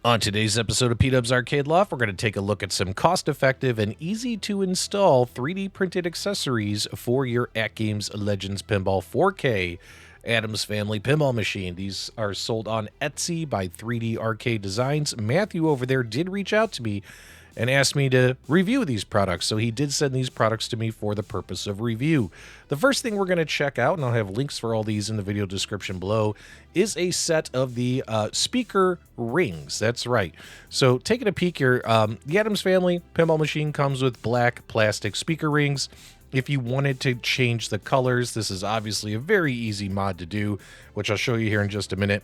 On today's episode of PDubs Arcade Loft, we're going to take a look at some cost-effective and easy-to-install 3D printed accessories for your AtGames Legends Pinball 4K Addams Family pinball machine. These are sold on Etsy by 3D Arcade Designs. Matthew over there did reach out to me and asked me to review these products, so he did send these products to me for the purpose of review. The first thing we're going to check out, and I'll have links for all these in the video description below, is a set of the speaker rings. That's right. So taking a peek here, the Addams Family pinball machine comes with black plastic speaker rings. If you wanted to change the colors, this is obviously a very easy mod to do, which I'll show you here in just a minute.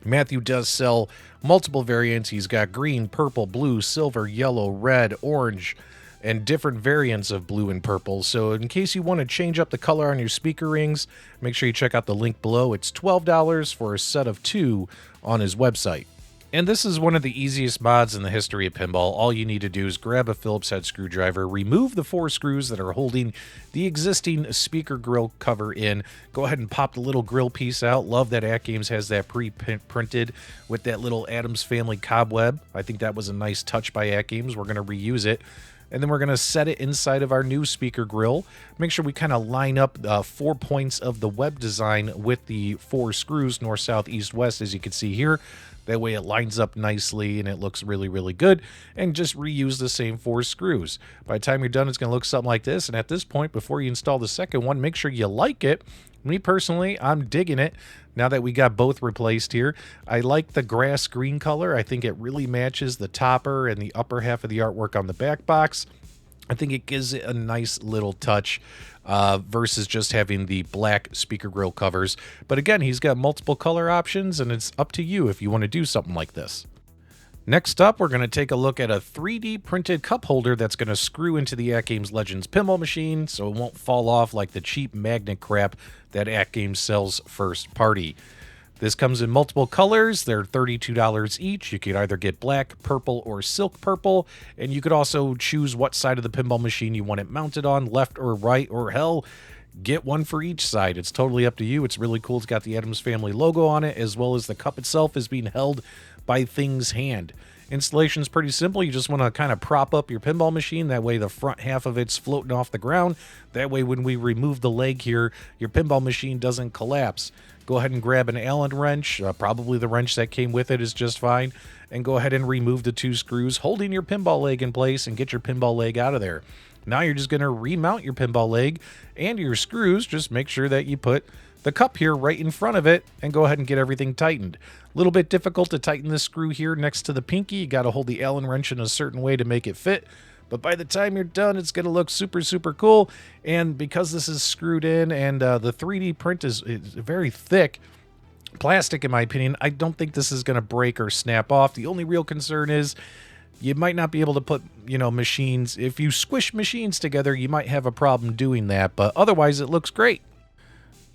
Matthew does sell multiple variants. He's got green, purple, blue, silver, yellow, red, orange, and different variants of blue and purple. So in case you want to change up the color on your speaker rings, make sure you check out the link below. It's $12 for a set of 2 on his website. And this is one of the easiest mods in the history of pinball. All you need to do is grab a Phillips head screwdriver, remove the 4 screws that are holding the existing speaker grill cover in. Go ahead and pop the little grill piece out. Love that AtGames has that pre-printed with that little Addams Family cobweb. I think that was a nice touch by AtGames. We're going to reuse it. And then we're going to set it inside of our new speaker grill. Make sure we kind of line up 4 points of the web design with the 4 screws, north, south, east, west, as you can see here. That way it lines up nicely and it looks really, really good. And just reuse the same 4 screws. By the time you're done, it's going to look something like this. And at this point, before you install the second one, make sure you like it. Me personally, I'm digging it. Now that we got both replaced here, I like the grass green color. I think it really matches the topper and the upper half of the artwork on the back box. I think it gives it a nice little touch versus just having the black speaker grill covers. But again, he's got multiple color options, and it's up to you if you want to do something like this. Next up, we're going to take a look at a 3D printed cup holder that's going to screw into the AtGames Legends pinball machine so it won't fall off like the cheap magnet crap that AtGames sells first party. This comes in multiple colors. They're $32 each. You could either get black, purple, or silk purple, and you could also choose what side of the pinball machine you want it mounted on, left or right, or hell, get one for each side. It's totally up to you. It's really cool. It's got the Addams Family logo on it, as well as the cup itself is being held by Thing's hand. Installation is pretty simple. You just want to kind of prop up your pinball machine. That way the front half of it's floating off the ground. That way when we remove the leg here, your pinball machine doesn't collapse. Go ahead and grab an Allen wrench. Probably the wrench that came with it is just fine. And go ahead and remove the 2 screws holding your pinball leg in place and get your pinball leg out of there. Now you're just going to remount your pinball leg and your screws. Just make sure that you put the cup here right in front of it and go ahead and get everything tightened. A little bit difficult to tighten this screw here next to the pinky. You got to hold the Allen wrench in a certain way to make it fit. But by the time you're done, it's going to look super, super cool. And because this is screwed in and the 3D print is very thick, plastic in my opinion, I don't think this is going to break or snap off. The only real concern is you might not be able to put, machines. If you squish machines together, you might have a problem doing that. But otherwise, it looks great.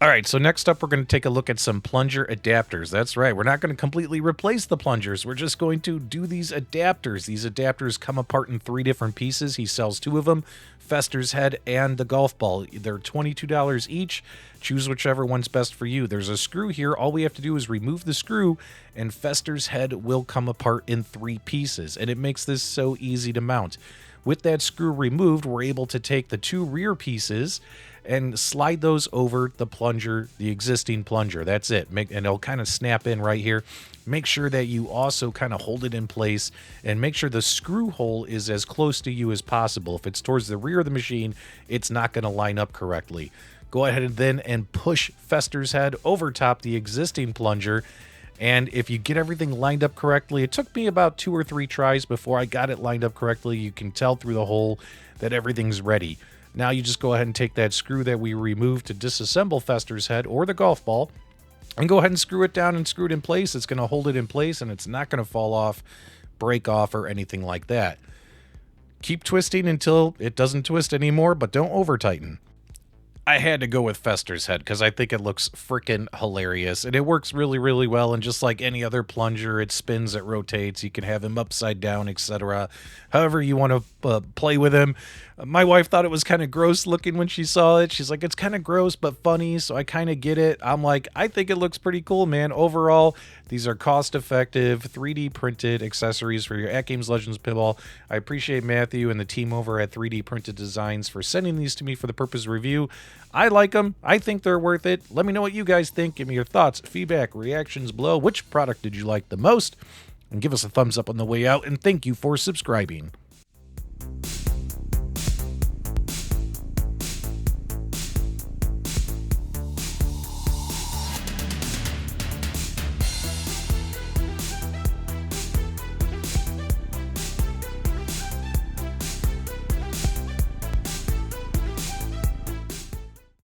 All right, so next up, we're going to take a look at some plunger adapters. That's right. We're not going to completely replace the plungers. We're just going to do these adapters. These adapters come apart in 3 different pieces. He sells 2 of them, Fester's head and the golf ball. They're $22 each. Choose whichever one's best for you. There's a screw here. All we have to do is remove the screw, and Fester's head will come apart in 3 pieces, and it makes this so easy to mount. With that screw removed, we're able to take the 2 rear pieces and slide those over the plunger, the existing plunger. That's it. And it'll kind of snap in right here. Make sure that you also kind of hold it in place and make sure the screw hole is as close to you as possible. If it's towards the rear of the machine, it's not going to line up correctly. Go ahead and then push Fester's head over top the existing plunger. And if you get everything lined up correctly, it took me about 2 or 3 tries before I got it lined up correctly. You can tell through the hole that everything's ready. Now you just go ahead and take that screw that we removed to disassemble Fester's head or the golf ball and go ahead and screw it down and screw it in place. It's going to hold it in place and it's not going to fall off, break off, or anything like that. Keep twisting until it doesn't twist anymore, but don't over tighten. I had to go with Fester's head because I think it looks freaking hilarious and it works really, really well. And just like any other plunger, it spins, it rotates. You can have him upside down, etc. However you want to play with him. My wife thought it was kind of gross looking when she saw it. She's like, it's kind of gross but funny, so I kind of get it. I'm like, I think it looks pretty cool, man. Overall, These are cost-effective, 3D printed accessories for your AtGames Legends Pinball. I appreciate Matthew and the team over at 3D Printed Designs for sending these to me for the purpose of review. I like them. I think they're worth it. Let me know what you guys think. Give me your thoughts, feedback, reactions below. Which product did you like the most? And give us a thumbs up on the way out, and thank you for subscribing.